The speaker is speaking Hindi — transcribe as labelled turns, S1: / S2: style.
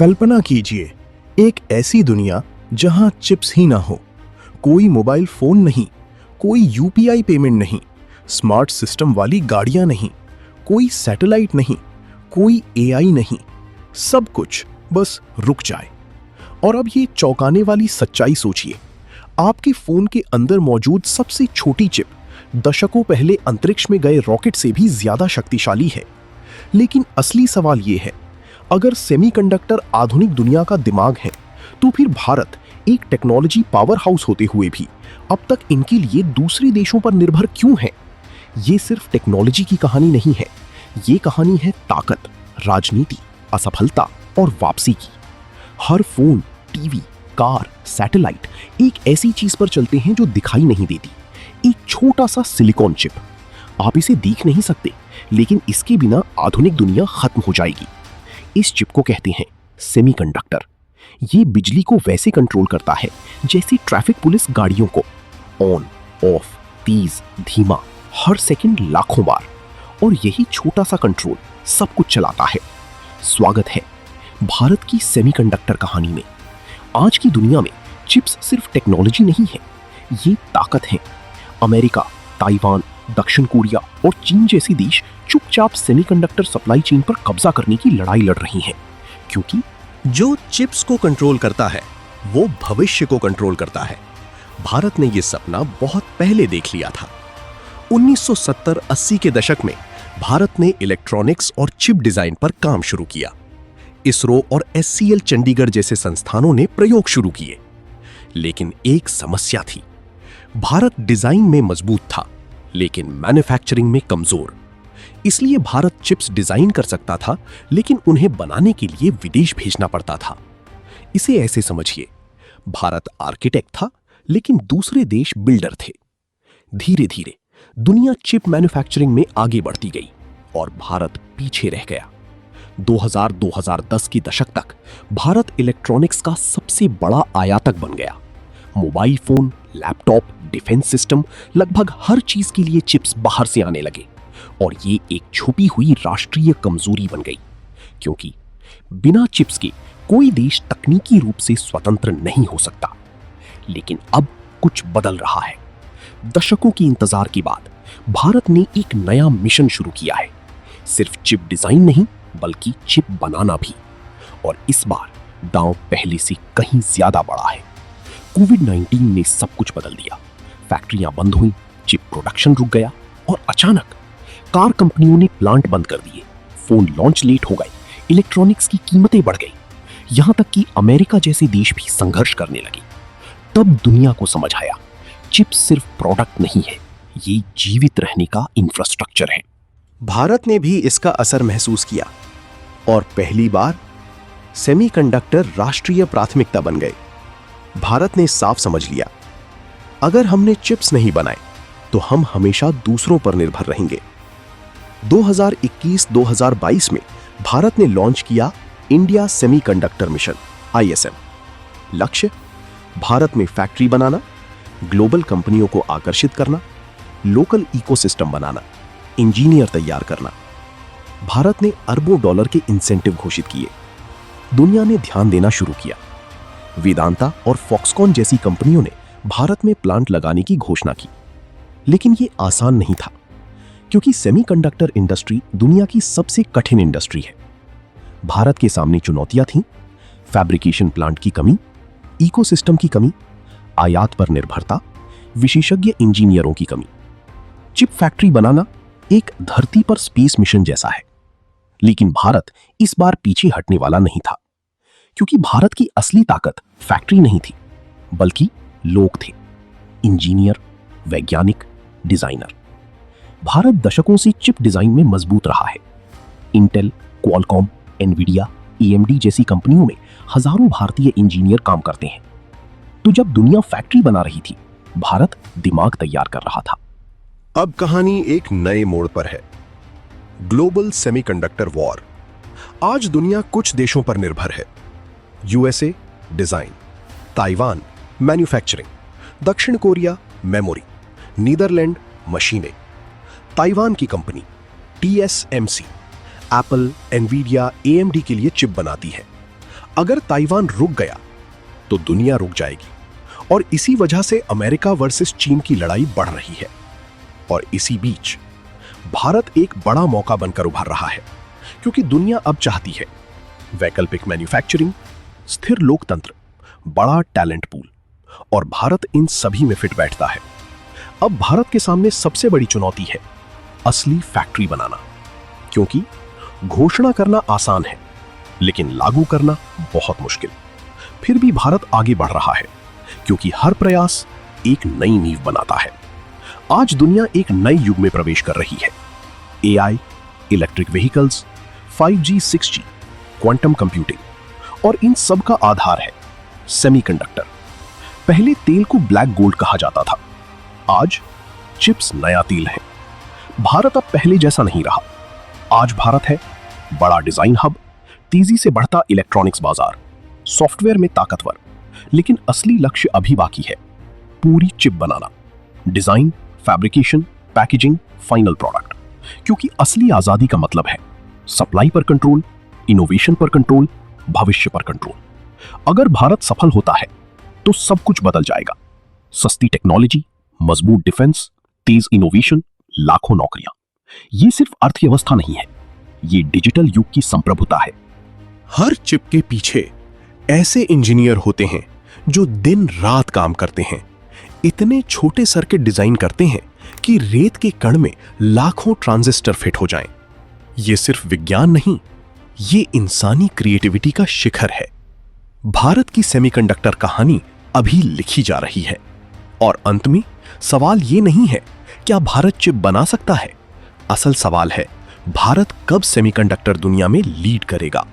S1: कल्पना कीजिए, एक ऐसी दुनिया जहां चिप्स ही ना हो, कोई मोबाइल फोन नहीं, कोई यूपीआई पेमेंट नहीं, स्मार्ट सिस्टम वाली गाड़ियां नहीं, कोई सैटेलाइट नहीं, कोई एआई नहीं, सब कुछ बस रुक जाए। और अब ये चौंकाने वाली सच्चाई सोचिए, आपके फोन के अंदर मौजूद सबसे छोटी चिप दशकों पहले अंतरिक्ष में गए रॉकेट से भी ज्यादा शक्तिशाली है। लेकिन असली सवाल ये है, अगर सेमीकंडक्टर आधुनिक दुनिया का दिमाग है, तो फिर भारत एक टेक्नोलॉजी पावर हाउस होते हुए भी अब तक इनके लिए दूसरे देशों पर निर्भर क्यों है? ये सिर्फ टेक्नोलॉजी की कहानी नहीं है, ये कहानी है ताकत, राजनीति, असफलता और वापसी की। हर फोन, टीवी, कार, सैटेलाइट एक ऐसी चीज पर चलते हैं जो दिखाई नहीं देती, एक छोटा सा सिलिकॉन चिप। आप इसे देख नहीं सकते, लेकिन इसके बिना आधुनिक दुनिया खत्म हो जाएगी। इस चिप को कहते हैं सेमीकंडक्टर। ये बिजली को वैसे कंट्रोल करता है जैसे ट्रैफिक पुलिस गाड़ियों को, ऑन, ऑफ, तेज, धीमा, हर सेकंड लाखों बार। और यही छोटा सा कंट्रोल सब कुछ चलाता है। स्वागत है भारत की सेमीकंडक्टर कहानी में। आज की दुनिया में चिप्स सिर्फ टेक्नोलॉजी नहीं है, ये ताकत है। अमेरिका, ताइवान, दक्षिण कोरिया और चीन जैसे देश चुपचाप सेमीकंडक्टर सप्लाई चेन पर कब्जा करने की लड़ाई लड़ रही हैं, क्योंकि जो चिप्स को कंट्रोल करता है वो भविष्य को कंट्रोल करता है। भारत ने यह सपना बहुत पहले देख लिया था। 1970-80 के दशक में भारत ने इलेक्ट्रॉनिक्स और चिप डिजाइन पर काम शुरू किया। इसरो और एचसीएल चंडीगढ़ जैसे संस्थानों ने प्रयोग शुरू किए। लेकिन एक समस्या थी, भारत डिजाइन में मजबूत था लेकिन मैन्युफैक्चरिंग में कमजोर। इसलिए भारत चिप्स डिजाइन कर सकता था, लेकिन उन्हें बनाने के लिए विदेश भेजना पड़ता था। इसे ऐसे समझिए, भारत आर्किटेक्ट था लेकिन दूसरे देश बिल्डर थे। धीरे धीरे दुनिया चिप मैन्युफैक्चरिंग में आगे बढ़ती गई और भारत पीछे रह गया। 2000-2010 के दशक तक भारत इलेक्ट्रॉनिक्स का सबसे बड़ा आयातक बन गया। Mobile phone, laptop, defence system, लगभग हर चीज के लिए चिप्स बाहर से आने लगे। और ये एक छुपी हुई राष्ट्रीय कमजोरी बन गई, क्योंकि बिना चिप्स के कोई देश तकनीकी रूप से स्वतंत्र नहीं हो सकता। लेकिन अब कुछ बदल रहा है। दशकों के इंतजार के बाद भारत ने एक नया मिशन शुरू किया है। सिर्फ चिप डिजाइन नहीं, बल्कि चिप बनाना भी। और इस बार दांव पहले से कहीं ज्यादा बड़ा है। कोविड-19 ने सब कुछ बदल दिया। फैक्ट्रियां बंद हुई, चिप प्रोडक्शन रुक गया और अचानक कार कंपनियों ने प्लांट बंद कर दिए, फोन लॉन्च लेट हो गए, इलेक्ट्रॉनिक्स की कीमतें बढ़ गई, यहां तक कि अमेरिका जैसे देश भी संघर्ष करने लगे। तब दुनिया को समझ आया, चिप सिर्फ प्रोडक्ट नहीं है, ये जीवित रहने का इंफ्रास्ट्रक्चर है। भारत ने भी इसका असर महसूस किया और पहली बार सेमीकंडक्टर राष्ट्रीय प्राथमिकता बन गए। भारत ने साफ समझ लिया, अगर हमने चिप्स नहीं बनाए तो हम हमेशा दूसरों पर निर्भर रहेंगे। 2021-2022 में भारत ने लॉन्च किया इंडिया सेमीकंडक्टर मिशन ISM। लक्ष्य, भारत में फैक्ट्री बनाना, ग्लोबल कंपनियों को आकर्षित करना, लोकल इकोसिस्टम बनाना, इंजीनियर तैयार करना। भारत ने अरबों डॉलर के इंसेंटिव घोषित किए। दुनिया ने ध्यान देना शुरू किया। वेदांता और फॉक्सकॉन जैसी कंपनियों ने भारत में प्लांट लगाने की घोषणा की। लेकिन यह आसान नहीं था, क्योंकि सेमीकंडक्टर इंडस्ट्री दुनिया की सबसे कठिन इंडस्ट्री है। भारत के सामने चुनौतियां थीं, फैब्रिकेशन प्लांट की कमी, इकोसिस्टम की कमी, आयात पर निर्भरता, विशेषज्ञ इंजीनियरों की कमी। चिप फैक्ट्री बनाना एक धरती पर स्पेस मिशन जैसा है। लेकिन भारत इस बार पीछे हटने वाला नहीं था, क्योंकि भारत की असली ताकत फैक्ट्री नहीं थी, बल्कि लोग थे। इंजीनियर, वैज्ञानिक, डिजाइनर। भारत दशकों से चिप डिजाइन में मजबूत रहा है। इंटेल, क्वालकॉम, एनवीडिया, AMD जैसी कंपनियों में हजारों भारतीय इंजीनियर काम करते हैं। तो जब दुनिया फैक्ट्री बना रही थी, भारत दिमाग तैयार कर रहा था। अब कहानी एक नए मोड़ पर है। Global semiconductor war. आज दुनिया कुछ देशों पर निर्भर है। USA डिजाइन, ताइवान मैन्युफैक्चरिंग, दक्षिण कोरिया मेमोरी, नीदरलैंड मशीनें। ताइवान की company TSMC Apple, Nvidia, AMD के लिए चिप बनाती है। अगर ताइवान रुक गया तो दुनिया रुक जाएगी। और इसी वजह से अमेरिका वर्सेस चीन की लड़ाई बढ़ रही है। और इसी बीच भारत एक बड़ा मौका बनकर उभर रहा है, क्योंकि दुनिया अब चाहती है वैकल्पिक मैन्युफैक्चरिंग, स्थिर लोकतंत्र, बड़ा टैलेंट पूल, और भारत इन सभी में फिट बैठता है। अब भारत के सामने सबसे बड़ी चुनौती है असली फैक्ट्री बनाना, क्योंकि घोषणा करना आसान है लेकिन लागू करना बहुत मुश्किल। फिर भी भारत आगे बढ़ रहा है, क्योंकि हर प्रयास एक नई नींव बनाता है। आज दुनिया एक नए युग में प्रवेश कर रही है। AI, electric vehicles, 5G, 6G, quantum computing, और इन सब का आधार है सेमीकंडक्टर। पहले तेल को ब्लैक गोल्ड कहा जाता था, आज चिप्स नया तेल है। भारत अब पहले जैसा नहीं रहा। आज भारत है बड़ा डिजाइन हब, तेजी से बढ़ता इलेक्ट्रॉनिक्स बाजार, सॉफ्टवेयर में ताकतवर, लेकिन असली लक्ष्य अभी बाकी है पूरी चिप बनाना, design, fabrication, packaging, final product. क्योंकि असली आजादी का मतलब है सप्लाई पर कंट्रोल, इनोवेशन पर कंट्रोल, भविष्य पर कंट्रोल। अगर भारत सफल होता है तो सब कुछ बदल जाएगा। सस्ती टेक्नोलॉजी, मजबूत डिफेंस, तेज इनोवेशन, लाखों नौकरियां। ये सिर्फ अर्थव्यवस्था नहीं है, ये डिजिटल युग की संप्रभुता है। हर चिप के पीछे ऐसे इंजीनियर होते हैं जो दिन रात काम करते हैं, इतने छोटे सर्किट डिजाइन करते हैं कि रेत के कण में लाखों ट्रांजिस्टर फिट हो जाएं। ये सिर्फ विज्ञान नहीं, ये इंसानी क्रिएटिविटी का शिखर है। भारत की सेमीकंडक्टर कहानी अभी लिखी जा रही है, और अंत में सवाल ये नहीं है क्या भारत चिप बना सकता है, असल सवाल है भारत कब सेमीकंडक्टर दुनिया में लीड करेगा।